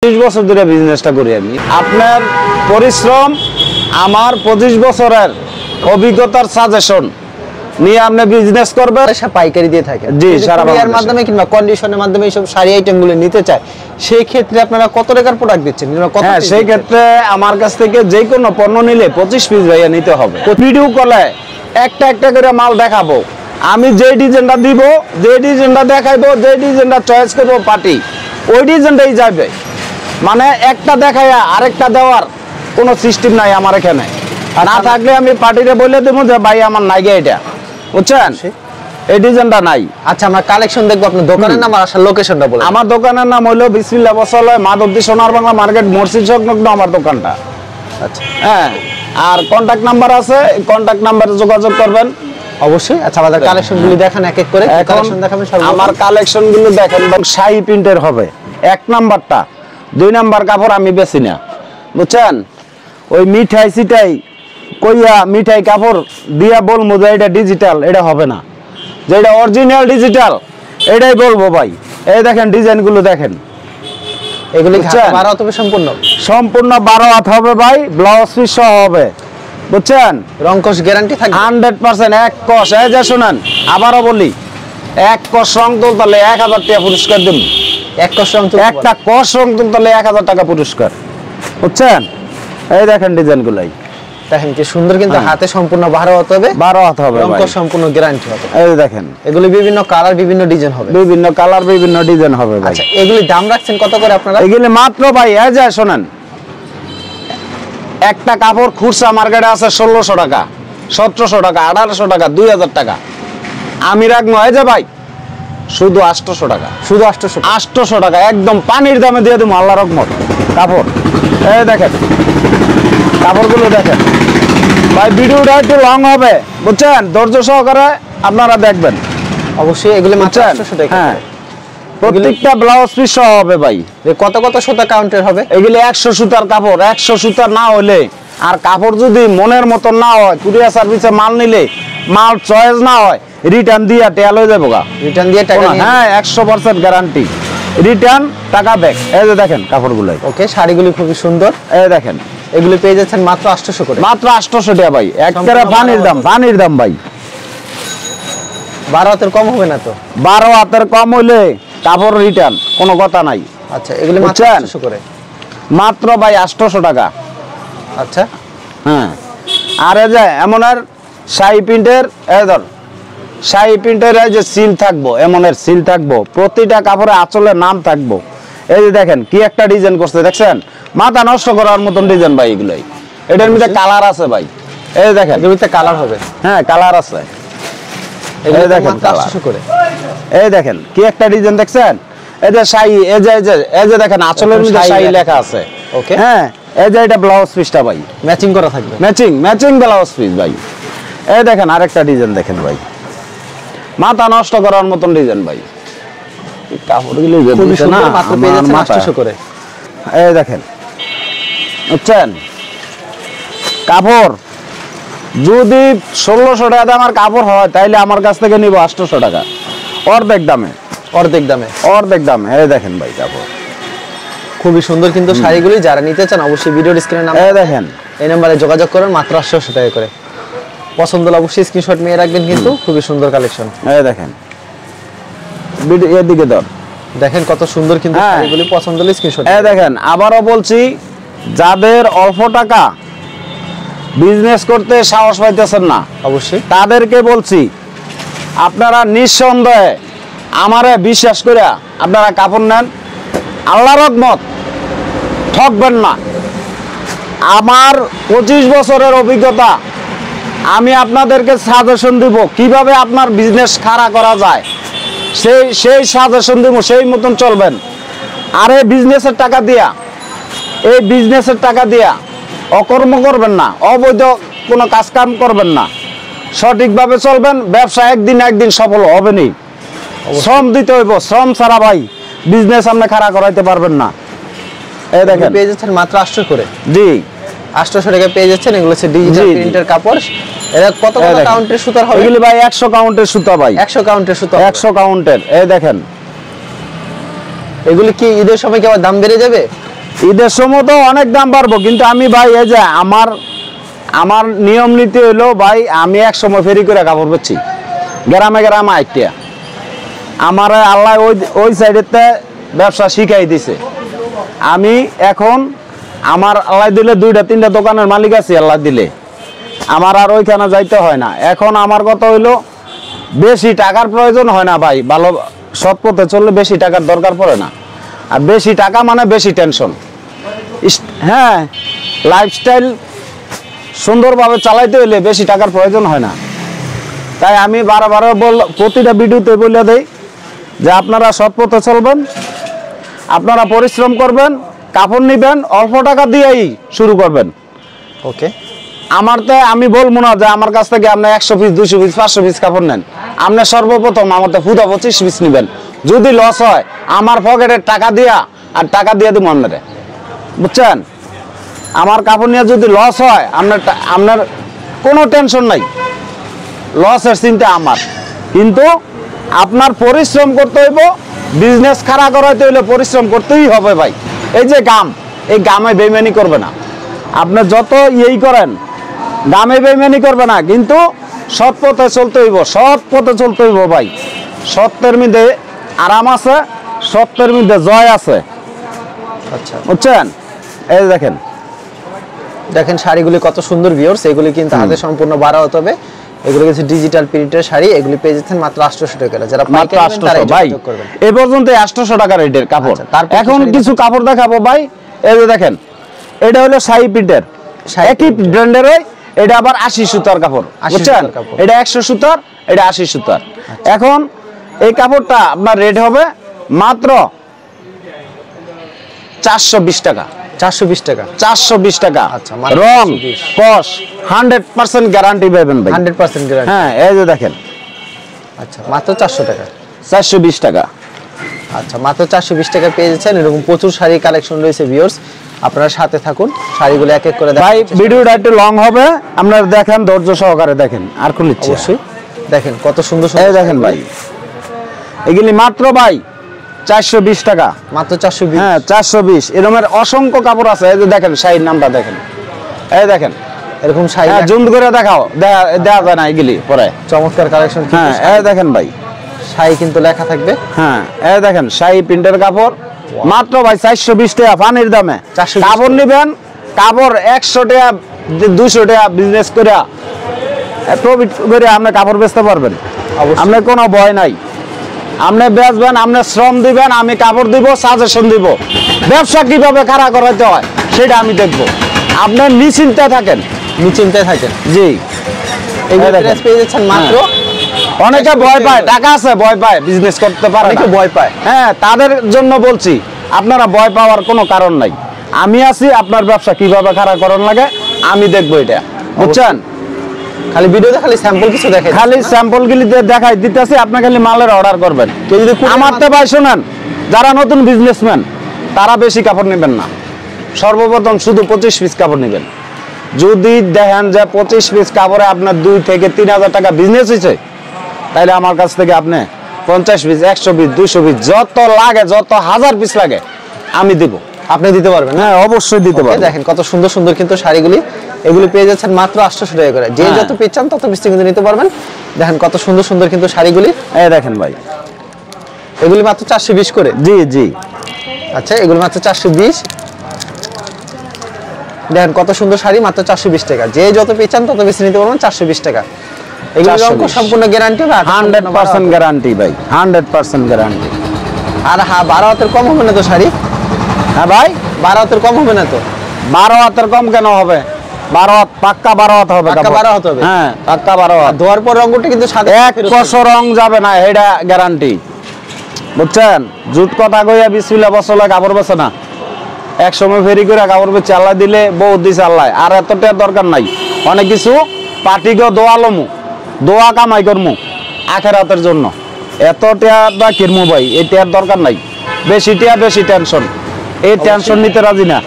30 বছর ধরে বিজনেসটা করি আমি। আপনার পরিশ্রম আমার 25 বছরের অভিজ্ঞতার সাজেশন নিয়ে আপনি বিজনেস করবেন। পাইকারি দিয়ে থাকে জি, সারা বাংলাদেশের মাধ্যমে কিংবা কন্ডিশনের মাধ্যমে এইসব শাড়ি আইটেমগুলো নিতে চায়, সেই ক্ষেত্রে আপনারা কত টাকার প্রোডাক্ট দিচ্ছেন? হ্যাঁ, সেই ক্ষেত্রে আমার কাছ থেকে যে কোনো পণ্য নিলে 25 পিস ভাইয়া নিতে হবে। ভিডিও কলে একটা একটা করে মাল দেখাবো, আমি যে ডিজাইনটা দিব, যে ডিজাইনটা দেখাইবো, যে ডিজাইনটা চয়েস করবো পার্টি ওই ডিজাইনটাই যাবে। মানে একটা দেখাইয়া আরেকটা দেওয়ার কোনো সিস্টেম নাই আমার এখানে। না থাকলে আমি পার্টিতে বলে দেবো যে ভাই আমার নাই গে এটা, বুঝছেন, এই ডিজাইনটা নাই। আচ্ছা, আমরা কালেকশন দেখবো। আপনার দোকানের নাম আর আসার লোকেশনটা বলুন। আমার দোকানের নাম হলো বিসমিল্লাহ বসালয়, মাধবদী সোনার বাংলা মার্কেট, মসজিদ সংলগ্ন আমার দোকানটা। আচ্ছা, হ্যাঁ, আর কন্টাক্ট নাম্বার আছে, কন্টাক্ট নাম্বারে যোগাযোগ করবেন অবশ্যই। আচ্ছা, আমাদের কালেকশনগুলি দেখান এক এক করে। কালেকশন দেখাবেন আমার কালেকশনগুলো দেখেন। শাহী প্রিন্টের হবে 1 নাম্বারটা, 2 নাম্বার কাপড় আমি বেশি না, বুঝছেন। ওই মিঠাই সিটাই কইয়া মিঠাই কাপড় দিয়া বলবো যে এটা ডিজিটাল, এটা হবে না। যেটা অরিজিনাল ডিজিটাল এটাই বলবো ভাই। এই দেখেন ডিজাইনগুলো দেখেন, এগুলি 12 হাত হবে সম্পূর্ণ। সম্পূর্ণ 12 হাত হবে ভাই, ব্লাউজ পিস সহ হবে, বুঝছেন। রংকশ গ্যারান্টি থাকবে 100%। এক কষ, এই যে শুনেন আবারও বলি, এক কষ রং তুলতালে 1000 টাকা পুরস্কার দিন। এক কষ রং, একটা কষ রং তুলতালে 1000 টাকা পুরস্কার, বুঝছেন। এই দেখেন ডিজাইনগুলাই দেখেন কি সুন্দর, কিন্তু হাতে সম্পূর্ণ 12 হাত হবে, 12 হাত হবে, রংকশ সম্পূর্ণ গ্যারান্টি হবে। এই দেখেন এগুলি বিভিন্ন কালার, বিভিন্ন ডিজাইন হবে, বিভিন্ন কালার, বিভিন্ন ডিজাইন হবে ভাই। আচ্ছা, এগুলি দাম রাখছেন কত করে আপনারা? এগুলি মাত্র ভাই, এই যে শুনেন, একটা কাপড় খুচরা মার্কেটে আছে 1600 টাকা, 1700 টাকা, 1800 টাকা, 2000 টাকা। আমি রাখবো এই যে ভাই শুধু 800 টাকা, শুধু 800 টাকা, একদম পানির দামে দিয়ে দেবো আল্লাহর রহমত। কাপড় এই দেখেন, কাপড়গুলো দেখেন ভাই। ভিডিওটা একটু লং হবে, বুঝছেন, ধৈর্য সহকারে আপনারা দেখবেন অবশ্যই। এগুলি মাত্র 800 টাকা। হ্যাঁ, প্রত্যেকটা ব্লাউজ পিস সহ হবে ভাই। কত কত সুতা কাউন্টার হবে? এগুলি 100 সুতার কাপড়। 100 সুতার না হলে আর কাপড় যদি মনের মতন না হয়, কুরিয়ার সার্ভিসে মাল নিলে মাল চয়েস না হয়, রিটার্ন দিয়ে টেল হয়ে যাবো গা। রিটার্ন দিয়ে টাকা? হ্যাঁ, 100% গ্যারান্টি, রিটার্ন টাকা ব্যাক। এই যে দেখেন কাপড়গুলো। ওকে, শাড়িগুলি খুবই সুন্দর। এই দেখেন এগুলি পেয়ে যাচ্ছেন মাত্র 800 করে। মাত্র 800 টাকা ভাই, একেবারে পানির দাম, পানির দাম ভাই। 12 হাতের কম হবে না তো? 12 হাতের কম হইলে কাপড় রিটার্ন, কোনো কথা নাই। আচ্ছা, এগুলি মাত্র 800 করে। মাত্র ভাই 800 টাকা। আচ্ছা, হ্যাঁ। আর এই যে এমন আর শাহী প্রিন্টের, এই ধর শাহী প্রিন্টের এই যে সিল থাকবো, এমনের সিল থাকবো, প্রতিটা কাপড়ে আঁচলের নাম থাকবো। এই যে দেখেন কি একটা ডিজাইন করছে, দেখছেন, মাথা নষ্ট করার মতন ডিজাইন ভাই এগুলাই। এটার মধ্যে কালার আছে ভাই, এই দেখেন এর মধ্যে কালার হবে। হ্যাঁ, কালার আছে, এই দেখেন কালার। 800 করে। এই দেখেন কি একটা ডিজাইন দেখছেন। এই যে শাহী, এই যে দেখেন আঁচলের মধ্যে শাহী লেখা আছে। ওকে, হ্যাঁ, এই যে এটা ব্লাউজ পিসটা ভাই ম্যাচিং করা থাকবে, ম্যাচিং ব্লাউজ পিস ভাই। এই দেখেন আরেকটা ডিজাইন দেখেন ভাই, মাথা নষ্ট করার মতন ডিজাইন ভাই। কাপড়গুলো না মাত্র পেয়ে যাচ্ছেন 800 করে। এই দেখেন, বুঝছেন, কাপড় যদি 1600 টাকা দামের কাপড় হয় তাইলে আমার কাছ থেকে নিব 800 টাকা, অর্ধেক দামে, অর্ধেক দামে, অর্ধেক দামে। এই দেখেন ভাই কাপড় খুবই সুন্দর, কিন্তু শাড়িগুলি যারা নিতে চান অবশ্যই ভিডিওর স্ক্রিনে নাম্বার, এই দেখেন এই নম্বরে যোগাযোগ করুন। মাত্র 800 টাকা করে। পছন্দ হলে অবশ্যই স্ক্রিনশট নিয়ে রাখবেন, কিন্তু খুবই সুন্দর কালেকশন। এই দেখেন এদিকে ধর, দেখেন কত সুন্দর, কিন্তু শাড়িগুলি পছন্দ হলে স্ক্রিনশট। এই দেখেন, আবারও বলছি, যাদের অল্প টাকা বিজনেস করতে সাহস পাইতেছেন না, অবশ্যই তাদেরকে বলছি, আপনারা নিঃসন্দেহে আমারে বিশ্বাস করে আপনারা কাপড় নেন, আল্লাহর রহমত, ঠকবেন না। আমার 25 বছরের অভিজ্ঞতা, আমি আপনাদেরকে সাজেশন দিব কিভাবে আপনার বিজনেস খাড়া করা যায়, সেই সাজেশন দিব, সেই মতন চলবেন। আর এই বিজনেসের টাকা দিয়া অকর্ম করবেন না, অবৈধ কোনো কাজকাম করবেন না, সঠিকভাবে চলবেন। ব্যবসা একদিন সফল হবে নি, শ্রম দিতে হইব, শ্রম ছাড়া ভাই বিজনেস আপনি খাড়া করাইতে পারবেন না। এই দেখেন পেয়ে যাচ্ছেন মাত্র 800 করে। জি, 800 টাকা পেয়ে যাচ্ছেন। এগুলো হচ্ছে ডিজিটাল প্রিন্টের কাপড়। এটা কত কত কাউন্টের সুতার হবে? এগুলি ভাই 100 কাউন্টের সুতা ভাই, 100 কাউন্টের সুতা, 100 কাউন্টের। এই দেখেন এগুলি কি ঈদের সময় কি আবার দাম বেড়ে যাবে? ঈদের সময় তো অনেক দাম বাড়বো, কিন্তু আমি ভাই এই যে আমার নিয়ম নীতি হইলো ভাই, আমি এক সময় ফেরি করে কাপড় বেচছি গ্রামে গ্রামে আইটিয়া। আমার আল্লাহ ওই সাইডেতে ব্যবসা শিখাই দিছে। আমি এখন আমার আল্লাহ দিলে 2-3টা দোকানের মালিক আছি, আল্লাহ দিলে আমার আর ওইখানে যাইতে হয় না। এখন আমার কথা হইলো বেশি টাকার প্রয়োজন হয় না ভাই, ভালো সৎ পথে চললে বেশি টাকার দরকার পড়ে না। আর বেশি টাকা মানে বেশি টেনশন। হ্যাঁ, লাইফস্টাইল সুন্দরভাবে চালাইতে হইলে বেশি টাকার প্রয়োজন হয় না। তাই আমি বারবার প্রতিটা ভিডিওতে বলে দেই যে আপনারা সৎ পথে চলবেন, আপনারা পরিশ্রম করবেন, কাপড় নিবেন, অল্প টাকা দিয়েই শুরু করবেন। ওকে, আমি বলবো না যে আমার কাছ থেকে আপনি 100 পিস 200 পিস 500 পিস কাপড় নেন। আপনি সর্বপ্রথম আমার তো 25 পিস নেবেন। যদি লস হয় আমার পকেটের টাকা দিয়া আর টাকা দিয়ে দিব আপনারে, বুঝছেন? আমার কাপড় নিয়ে যদি লস হয় আপনার কোনো টেনশন নাই, লসের চিন্তা আমার। কিন্তু আপনার পরিশ্রম করতে হইব, বিজনেস খাড়া করাইতে হইলে পরিশ্রম করতেই হবে ভাই। এই যে এই গামে বেইমানি করবে না। আপনি যত ইয়েই করেন গামে বেইমানি করবে না, কিন্তু সৎ পথে চলতে হইব, সৎ পথে চলতে হইব ভাই। সত্যের মধ্যে আরাম আছে, সত্যের মধ্যে জয় আছে। আচ্ছা, বুঝছেন? এই দেখেন শাড়িগুলি কত সুন্দর ভিউয়ার্স। এগুলি কিন্তু হাতে সম্পূর্ণ বাড়া হতে হবে। এগুলো কিছু ডিজিটাল প্রিন্টের শাড়ি, এগুলি পেয়ে যাচ্ছেন মাত্র 800 টাকা। যারা মাত্র 800 ভাই, এই পর্যন্ত 800 টাকা রেটের কাপড়। এখন কিছু কাপড় দেখাবো ভাই। এই যে দেখেন, এটা হলো শাড়ি প্রিন্টের, একই ব্র্যান্ডের, এটা আবার 80 সুতার কাপড়, বুঝছেন? এটা 100 সুতার, এটা 80 সুতার। এখন এই কাপড়টা আপনার রেট হবে মাত্র 420 টাকা। 420 টাকা, 420 টাকা। আচ্ছা, রং কস 100% গ্যারান্টি পাবেন ভাই, 100% গ্যারান্টি। হ্যাঁ, এই যে দেখেন, আচ্ছা মাত্র 400 টাকা, 420 টাকা। আচ্ছা মাত্র 420 টাকা পেয়ে যাচ্ছেন। এরকম প্রচুর শাড়ি কালেকশন রয়েছে ভিউয়ার্স, আপনারা সাথে থাকুন, শাড়িগুলো এক এক করে ভাই। ভিডিওটা একটু লং হবে, আপনারা দেখেন, ধৈর্য সহকারে দেখেন। আর খুলিচ্ছি, অবশ্যই দেখেন কত সুন্দর এই সুন্দর দেখেন ভাই, এগুলি মাত্র ভাই 420 টাকা, মাত্র 420। হ্যাঁ 420। এরকমের অসংখ্য কাপড় আছে। এই যে দেখেন শাড়ির নামটা দেখেন, এই দেখেন এরকম শাড়ি জুম করে দেখাও, দেওয়া যায় না এগুলি পরে। চমৎকার কালেকশন। হ্যাঁ, এই দেখেন ভাই, শাড়ি কিন্তু লেখা থাকবে। হ্যাঁ, এই দেখেন শাড়ি প্রিন্টের কাপড় মাত্র ভাই 420 টাকা পানির দামে। 420 কাপড় নিবেন, কাপড় 100 টাকা 200 টাকা বিজনেস করে প্রফিট করে আপনি কাপড় বেচতে পারবেন। আপনার কোনো ভয় নাই। আপনি বেচবেন, আপনি শ্রম দিবেন, আমি কাপড় দিব, সাজেশন দিব, ব্যবসা কিভাবে খাড়া করাতে হয় সেটা আমি দেখবো। আপনার নিশ্চিন্তায় থাকেন, নিশ্চিন্তায় থাকেন। জি, এই ড্রেস পেয়ে যাচ্ছেন মাত্র। অনেকে ভয় পায়, টাকা আছে ভয় পায়, বিজনেস করতে পারে না, অনেকে ভয় পায়। হ্যাঁ, তাদের জন্য বলছি আপনারা ভয় পাওয়ার কোনো কারণ নাই। আমি আছি, আপনার ব্যবসা কিভাবে খাড়া করার লাগে আমি দেখবো, এটা বুঝছেন? খালি ভিডিওতে খালি স্যাম্পল কিছু দেখাই, খালি স্যাম্পল গুলি দেখাই দিতেছি, আপনি খালি মালের অর্ডার করবেন। আমার তো ভাই শোনেন, যারা নতুন বিজনেসম্যান তারা বেশি কাপড় নেবেন না, সর্বপ্রথম শুধু 25 পিস কাপড় নেবেন। যদি দেখেন যে 25 পিস কাপড়ে আপনার 2 থেকে 3,000 টাকা বিজনেস হয়েছে, তাহলে আমার কাছ থেকে আপনি 50 পিস 100 পিস 200 পিস যত লাগে, যত 1000 পিস লাগে আমি দিব। আপনি দিতে পারবেন? হ্যাঁ, অবশ্যই দিতে পারবেন। দেখেন কত সুন্দর সুন্দর কিন্তু শাড়িগুলি, এগুলি পেয়ে যাচ্ছেন মাত্র 800 টাকা করে। যে যত পিস চান তত পিস কিন্তু নিতে পারবেন। দেখেন কত সুন্দর সুন্দর কিন্তু শাড়িগুলি, এই দেখেন ভাই, এগুলি মাত্র 420 করে। জি জি, আচ্ছা এগুলি মাত্র 420। দেখেন কত সুন্দর শাড়ি, মাত্র 420 টাকা। যে যত পিস চান তত পিস নিতে পারবেন, 420 টাকা। এগুলি সম্পূর্ণ গ্যারান্টি হবে, 100% গ্যারান্টি ভাই, 100% গ্যারান্টি। আর হ্যাঁ, 12 হাতের কম হবে না তো শাড়ি? হ্যাঁ ভাই, 12 হাতের কম হবে না তো? 12 হাতের কম কেন হবে? 12 হাত পাক্কা, 12 হাত হবে, পাক্কা 12 হাত হবে। হ্যাঁ, পাক্কা 12 হাত। ধোয়ার পর রঙটা কিন্তু সাদা, এক বছর রং যাবে না, এটা গ্যারান্টি, বুঝছেন? জুট কথা কইয়া 20 বছর কাপড় বেছে না, এক সময় ফেরি করে কাপড় বেচে আল্লাহ দিলে বহুত দিছে আল্লাহ। আর এতটার দরকার নাই, অনেক কিছু পার্টিকে দোয়া লমু, দোয়া কামাই করমু আখেরাতের জন্য। এতটা বা কিরমু ভাই, এটার দরকার নাই। বেশি টিয়া বেশি টেনশন, এই টেনশন নিতে রাজি না।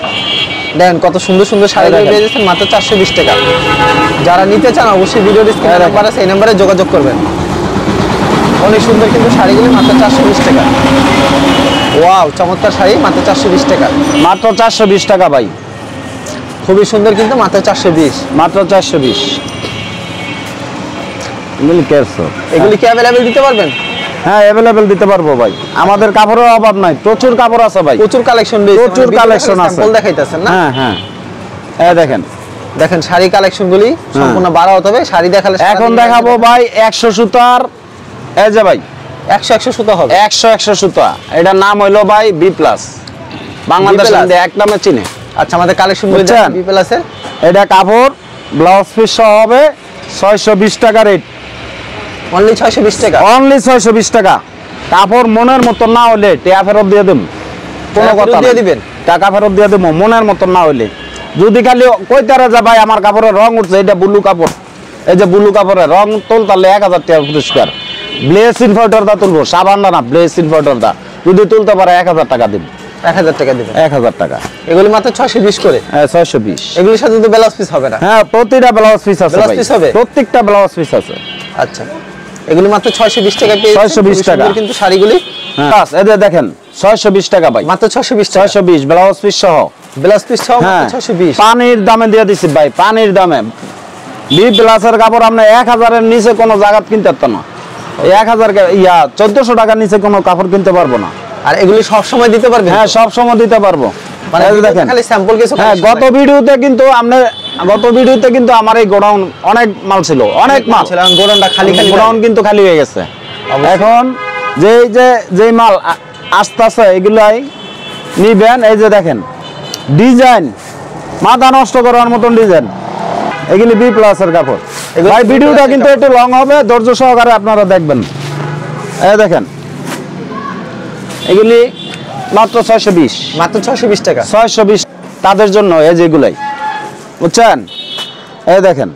দেখেন কত সুন্দর সুন্দর শাড়ি পেয়ে যাচ্ছেন মাত্র 420 টাকা। যারা নিতে চান অবশ্যই ভিডিওর স্ক্রিনে নাম্বার আছে, এই নাম্বারে যোগাযোগ করবেন। অনেক সুন্দর কিন্তু শাড়িগুলি মাত্র 420 টাকা। ওয়াও, চমৎকার শাড়ি, মাত্র 420 টাকা। মাত্র 420 টাকা ভাই, খুবই সুন্দর, কিন্তু মাত্র 420। মাত্র 420। এগুলি কেরছো, এগুলি কি অ্যাভেলেবেল দিতে পারবেন? হ্যাঁ অ্যাভেলেবেল দিতে পারবো ভাই, আমাদের কাপড়ের অভাব নাই, প্রচুর কাপড় আছে ভাই, প্রচুর কালেকশন রয়েছে, প্রচুর কালেকশন আছে। স্যাম্পল দেখাইতেছেন না? হ্যাঁ হ্যাঁ, এই দেখেন দেখেন শাড়ি কালেকশনগুলি সম্পূর্ণ 12 হতে হবে। শাড়ি দেখালে এখন দেখাবো ভাই 100 সুতার, এই যে ভাই 100 সুতা হবে। 100 সুতা, এটার নাম হইলো ভাই বি প্লাস, বাংলাদেশের মধ্যে এক নামে চিনে। আচ্ছা, আমাদের কালেকশনগুলি বুঝছেন? বি প্লাসের। এটা কাপড় ব্লাউজ পিস সহ হবে 620 টাকা রেট, অনলি 620 টাকা। অনলি 620 টাকা। কাপড় মনের মতো না হলে টাকা ফেরত দিয়ে দেব, কোনো টাকা ফেরত কথা দিয়ে নাই। দিবেন? টাকা ফেরত দিয়ে দেবো মনের মতো না হলে। যদি খালি কইতারা যা ভাই আমার কাপড়ের রং উঠছে, এটা ব্লু কাপড়, এই যে ব্লু কাপড়ের রং তোল, তাহলে 1000 টাকা পুরস্কার। ব্লেস ইনভার্টার দা তুলবো, সাবান না ব্লেস ইনভার্টার দা যদি তুলতে পারে 1000 টাকা দিব, 1000 টাকা দিবেন। 1000 টাকা। এগুলি মাত্র 620 করে। হ্যাঁ 620। এগুলির সাথে তো ব্লাউজ পিস হবে না? হ্যাঁ প্রতিটা ব্লাউজ পিস আছে ব্লাউজ ভাই, পিস হবে? প্রত্যেকটা ব্লাউজ পিস আছে। আচ্ছা, এগুলি মাত্র 620 টাকা পেয়ে 620 টাকা। কিন্তু শাড়িগুলি হ্যাঁ এই যে দেখেন 620 টাকা ভাই, মাত্র 620 টাকা। 620 ব্লাউজ পিস সহ। ব্লাউজ পিস সহ হ্যাঁ মাত্র 620। পানির দামে দিয়ে দিছি ভাই, পানির দামে। বি প্লাসের কাপড় আপনি 1000 এর নিচে কোনো জায়গা কিনতে পারতো না, 1000 ইয়া 1400 টাকার নিচে কোনো কাপড় কিনতে পারবো না। আর এগুলি সব সময় দিতে পারবেন? হ্যাঁ সব সময় দিতে পারবো। মানে এই যে দেখেন খালি স্যাম্পল কিছু। হ্যাঁ গত ভিডিওতে কিন্তু আমার এই গোডাউন অনেক মাল ছিল, অনেক মাল ছিল, গোডাউনটা খালি খালি। গোডাউন কিন্তু খালি হয়ে গেছে। এখন যে মাল আসতেছে এগুলাই নিবেন। এই যে দেখেন ডিজাইন, মাথা নষ্ট করার মতন ডিজাইন, এগুলি বি প্লাসের কাপড়। ভাই ভিডিওটা কিন্তু একটু লং হবে, ধৈর্য সহকারে আপনারা দেখবেন। এই দেখেন এগুলি মাত্র 620, মাত্র 620 টাকা। 620 তাদের জন্য এই যেগুলাই, বুঝছেন? এই দেখেন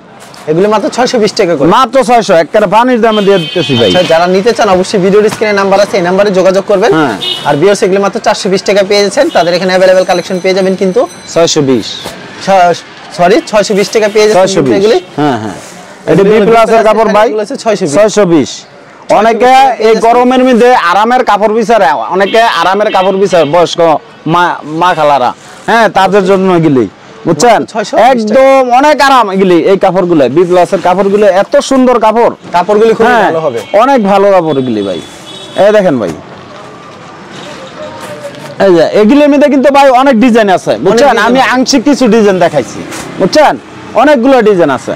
এগুলি মাত্র 620 টাকা করে। মাত্র 600, একটা পানির দামে দিয়ে দিতেছি ভাই। আচ্ছা, যারা নিতে চান অবশ্যই ভিডিওর স্ক্রিনে নাম্বার আছে, এই নাম্বারে যোগাযোগ করবেন। হ্যাঁ। আর ভিউয়ার্স এগুলি মাত্র 420 টাকা পেয়ে যাচ্ছেন। তাদের এখানে अवेलेबल কালেকশন পেয়ে যাবেন কিন্তু 620, সরি 620 টাকা পেয়ে যাচ্ছেন কিন্তু 620 এগুলি। হ্যাঁ হ্যাঁ, এটা বি প্লাসের কাপড় ভাই, 620। অনেকে এই গরমের মধ্যে আরামের কাপড় বিচারে, অনেকে আরামের কাপড় বিচারে, বয়স্ক মা খালারা, হ্যাঁ তাদের জন্য এগুলি, বুঝছেন? 620 একদম অনেক আরাম এগুলি, এই কাপড়গুলো বি প্লাসের কাপড়গুলো এত সুন্দর কাপড়, কাপড়গুলি খুব হ্যাঁ ভালো হবে। অনেক ভালো কাপড় এগুলি ভাই। এই দেখেন ভাই, এই যে এগুলির মধ্যে কিন্তু ভাই অনেক ডিজাইন আছে, বুঝছেন? আমি আংশিক কিছু ডিজাইন দেখাইছি, বুঝছেন? অনেকগুলো ডিজাইন আছে,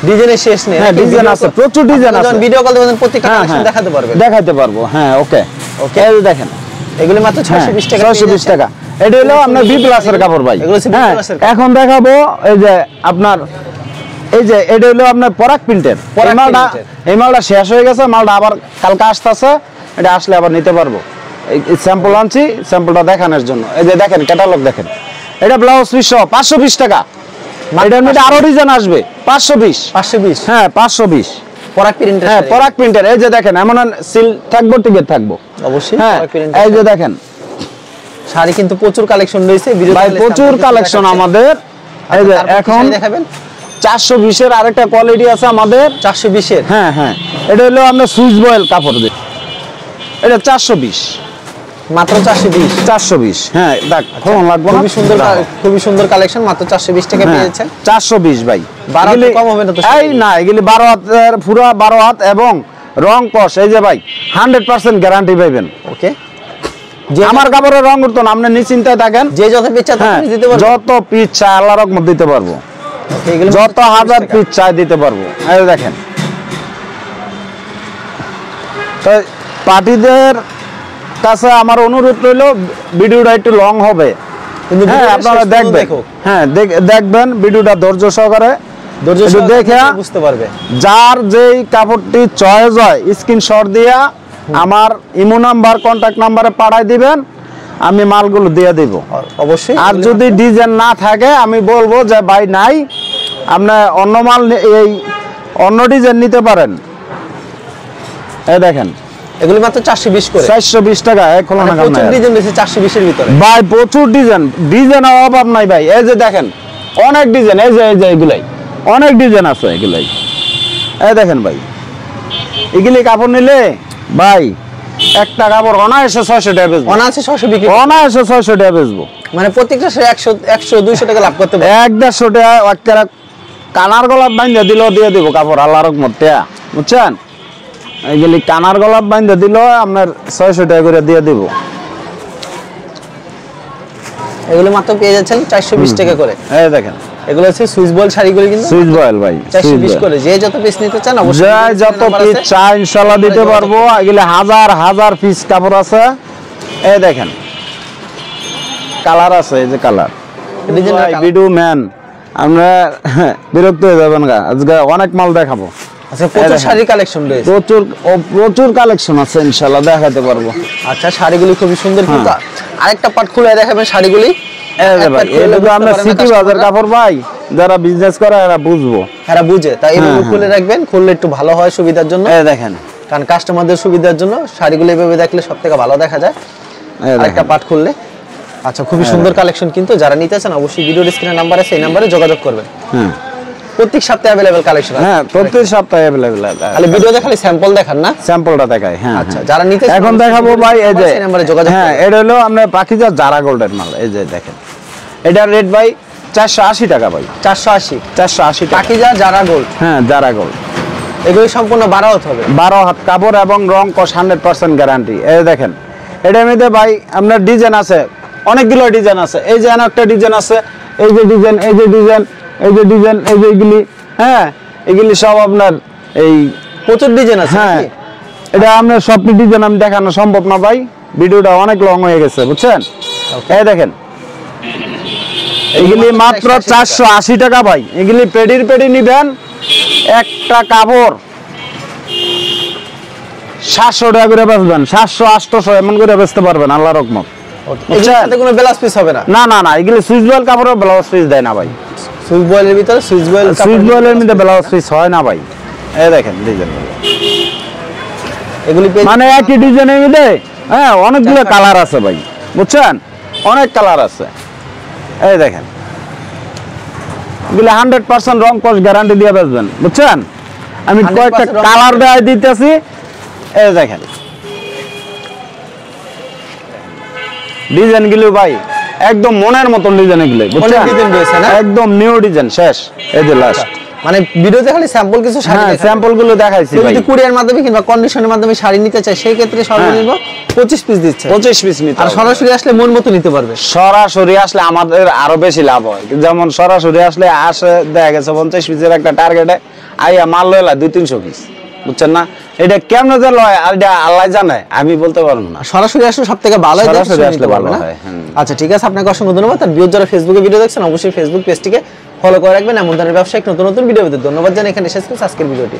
ডিজাইনের শেষ নেই। হ্যাঁ ডিজাইন আছে, প্রচুর ডিজাইন আছে। ভিডিও কল দিবেন, প্রত্যেকটা হ্যাঁ কালেকশন হ্যাঁ দেখাতে পারবেন। দেখাইতে পারবো, হ্যাঁ ওকে ওকে। এই যে দেখেন এগুলি মাত্র 620 টাকা। 620 টাকা। এটা হলো আপনার বি প্লাসের কাপড় ভাই। এগুলো হচ্ছে B হ্যাঁ plus এর কাপড়। এখন দেখাবো এই যে আপনার, এই যে এটা হলো আপনার পরাগ প্রিন্টের। পরাগ এই printed। মালটা শেষ হয়ে গেছে, মালটা আবার কালকে আসতেছে, এটা আসলে আবার নিতে পারবো। এই স্যাম্পল আনছি, স্যাম্পলটা দেখানোর জন্য। এই যে দেখেন ক্যাটালগ দেখেন, এটা ব্লাউজ পিস সহ 520 টাকা। এটার মধ্যে আরো ডিজাইন আসবে, 520। 520 হ্যাঁ 520। পরাগ প্রিন্টের। হ্যাঁ পরাগ প্রিন্টার, এই যে দেখেন এমন সিল থাকবো, টিকেট থাকবো অবশ্যই হ্যাঁ। পরাগ প্রিন্টের। এই যে দেখেন শাড়ি কিন্তু প্রচুর কালেকশন রয়েছে, ভিডিও ভাই প্রচুর কালেকশন আমাদের। এই যে এখন দেখাবেন 420 এর আরেকটা কোয়ালিটি আছে আমাদের, 420 এর। হ্যাঁ হ্যাঁ, এটা হলো আমরা সুইচ বয়েল কাপড় দিয়ে, এটা 420, মাত্র 420। 420। হ্যাঁ দেখ ফোন লাগবে না, খুবই সুন্দর কালেকশন, মাত্র 420 টাকা পেয়ে যাচ্ছেন। 420 ভাই। 12 হাতে এগুলি- কম হবে না তো? এই না, এগুলি 12 হাতের, পুরা 12 হাত এবং রং কস। এই যে ভাই 100% গ্যারান্টি পাইবেন। ওকে, আমার কাপড়ের রং উঠতো না, আপনি নিশ্চিন্তায় থাকেন। যে যত পিচ্ছা হ্যাঁ তত দিতে পারবেন। যত পিস চাই আল্লাহর রহমত দিতে পারবো, এগুলো যত হাজার পিস চাই দিতে পারবো। এই যে দেখেন, তো পার্টিদের কাছে আমার অনুরোধ রইল, ভিডিওটা একটু লং হবে, কিন্তু হ্যাঁ ভিডিওটা আপনারা শেষ পর্যন্ত দেখবেন, দেখো। হ্যাঁ দেখবেন ভিডিওটা ধৈর্য সহকারে, ধৈর্য একটু সহকারে দেখে দেখলে বুঝতে পারবে। যার যেই কাপড়টি চয়েস হয় স্ক্রিনশট দিয়া আমার ইমো নাম্বার, কন্টাক্ট নাম্বারে পাঠাই দিবেন, আমি মালগুলো দিয়ে দিব। অবশ্যই। আর যদি ডিজাইন না থাকে আমি বলবো যে ভাই নাই, আপনি অন্য মাল এই অন্য ডিজাইন নিতে পারেন। এই দেখেন এগুলো মাত্র 420 করে। 420 টাকা এক খোলা না প্রচুর ডিজাইন রয়েছে 420 এর ভিতরে। ভাই, প্রচুর ডিজাইন, ডিজাইনের অভাব নাই ভাই। এই যে দেখেন অনেক ডিজাইন, এই যে এগুলাই অনেক ডিজাইন আছে এগুলাই। এই দেখেন ভাই, এগুলি কাপড় নিলে ভাই একটা কাপড় অনায়াসে 600 টাকা বেচবো, অনায়াসে 600 বিক্রি, অনায়াসে 600 টাকা বেচবো। মানে প্রত্যেকটা শাড়ি 100 200 টাকা লাভ করতে পারবে। 150 টাকা একটা কানার গলাপ বাইন্ধা দিলেও দিয়ে দিব কাপড় আল্লাহর রহমতে, বুঝছেন? এইগুলি কানার গলাপ বাইন্ধা দিলেও আপনার 600 টাকা করে দিয়ে দিব। এগুলো মাত্র পেয়ে যাচ্ছেন 420 টাকা করে। এই দেখেন এগুলো হচ্ছে সুইস বয়েল শাড়িগুলো, কিন্তু সুইচ বয়েল ভাই, 420 করে। যে যত পিস নিতে চান অবশ্যই যে যত পিস চাই ইনশাআল্লাহ দিতে পারবো। এগুলি হাজার হাজার পিস কাপড় আছে। এই দেখেন কালার আছে, এই যে কালার ভিডিও ম্যান, আমরা বিরক্ত হয়ে যাবেন গা, আজকে অনেক মাল দেখাবো। আচ্ছা, প্রচুর শাড়ি কালেকশন রয়েছে, প্রচুর কালেকশন আছে, ইনশাআল্লাহ দেখাতে পারবো। আচ্ছা, শাড়িগুলি খুবই সুন্দর, কিন্তু আরেকটা পার্ট খুলে দেখাবেন শাড়িগুলি। আমরা সিটি বাজার কাপড় ভাই, যারা বিজনেস করে এরা বুঝবো, এরা বুঝে, তাই এইভাবে খুলে রাখবেন, খুললে একটু ভালো হয় সুবিধার জন্য। এই দেখেন, কারণ কাস্টমারদের সুবিধার জন্য শাড়িগুলো এইভাবে দেখলে সব থেকে ভালো দেখা যায় আরেকটা পার্ট খুললে। আচ্ছা, খুবই সুন্দর কালেকশন, কিন্তু যারা নিতে চান অবশ্যই ভিডিও স্ক্রিনে নাম্বার আছে, এই নাম্বারে যোগাযোগ করবেন। হ্যাঁ, প্রত্যেক সপ্তাহে अवेलेबल কালেকশন আছে। হ্যাঁ, প্রত্যেক সপ্তাহে अवेलेबल। খালি ভিডিওতে খালি স্যাম্পল দেখান না, স্যাম্পলটা দেখাই। হ্যাঁ, আচ্ছা, যারা নিতে চান এখন দেখাবো ভাই, এই যে এই নম্বরে যোগাযোগ হ্যাঁ, করবেন। এটা হলো আমরা পাকিজা জারা গোল্ডের মাল। এই যে দেখেন, এটার রেট ভাই 480 টাকা ভাই, 480 টাকা। পাকিজা জারা গোল্ড। হ্যাঁ, জারা গোল্ড। এগুলো সম্পূর্ণ 12 হাত হবে, 12 হাত কাপড় এবং রং কস 100% গ্যারান্টি। এই দেখেন, এটার মধ্যে ভাই আপনার ডিজাইন আছে, অনেকগুলো ডিজাইন আছে। এই যে একটা ডিজাইন আছে, এই যে ডিজাইন, এই যে ডিজাইন, এই যে ডিজাইন, এই যে এগুলি, হ্যাঁ, এগুলি সব আপনার এই প্রচুর ডিজাইন আছে। হ্যাঁ, নাকি? এটা আপনার সব ডিজাইন আমি দেখানো সম্ভব না ভাই, ভিডিওটা অনেক লং হয়ে গেছে, বুঝছেন? এই দেখেন, এগুলি মাত্র 480 টাকা ভাই। এগুলি পেডি নিবেন, একটা কাপড় 700 টাকা করে বেচবেন, 700 800 এমন করে বেচতে পারবেন আল্লাহর রহমত। এগুলোর সাথে কোনো ব্লাউজ পিস হবে না? না, এগুলি সুইচ বয়েল কাপড়ের ব্লাউজ পিস দেয় না ভাই। সুইচ বয়েলের ভিতরে সুইচ বয়েলের মধ্যে ব্লাউজ পিস হয় না ভাই। এই দেখেন ডিজাইন, এগুলি মানে একই ডিজাইনের মধ্যে হ্যাঁ অনেকগুলো কালার আছে ভাই, বুঝছেন? অনেক কালার আছে। এই দেখেন, এগুলি 100% রং কস গ্যারান্টি দিয়ে বেচবেন, বুঝছেন? আমি কয়েকটা কালার দেয় দিতেছি। এই দেখেন ডিজাইন গুলো ভাই, একদম মনের মতন ডিজাইন এগুলো, বুঝছেন? ডিজাইন রয়েছে না, একদম নিউ ডিজাইন শেষ। এই যে লাস্ট, মানে ভিডিওতে খালি স্যাম্পল কিছু শাড়ি হ্যাঁ, স্যাম্পল গুলো দেখাইছি ভাই। যদি কুরিয়ার মাধ্যমে কিংবা কন্ডিশনের মাধ্যমে শাড়ি নিতে চাই, সেই ক্ষেত্রে সর্বনিম্ন 25 পিস দিচ্ছে। 25 পিস নিতে আর হবে। সরাসরি আসলে মন মতো নিতে পারবে। সরাসরি আসলে আমাদের আরো বেশি লাভ হয়। যেমন সরাসরি আসলে দেখা গেছে 50 পিসের একটা টার্গেটে আইয়া মাল লইলা 200-300 পিস, বুঝছেন না? এটা কেমনে যে লয় আর এটা আল্লাহ জানে, আমি বলতে পারবো না। সরাসরি আসলে সব থেকে ভালো, সরাসরি আসলে ভালো হয়। আচ্ছা, ঠিক আছে, আপনাকে অসংখ্য ধন্যবাদ। আর ভিউয়ার যারা ফেসবুকে ভিডিও দেখছেন অবশ্যই ফেসবুক পেজটিকে ফলো করে রাখবেন। এমন ধরনের ব্যবসায়িক নতুন ভিডিও পেতে ধন্যবাদ জানাই। এখানে শেষ করছি আজকের ভিডিওটি।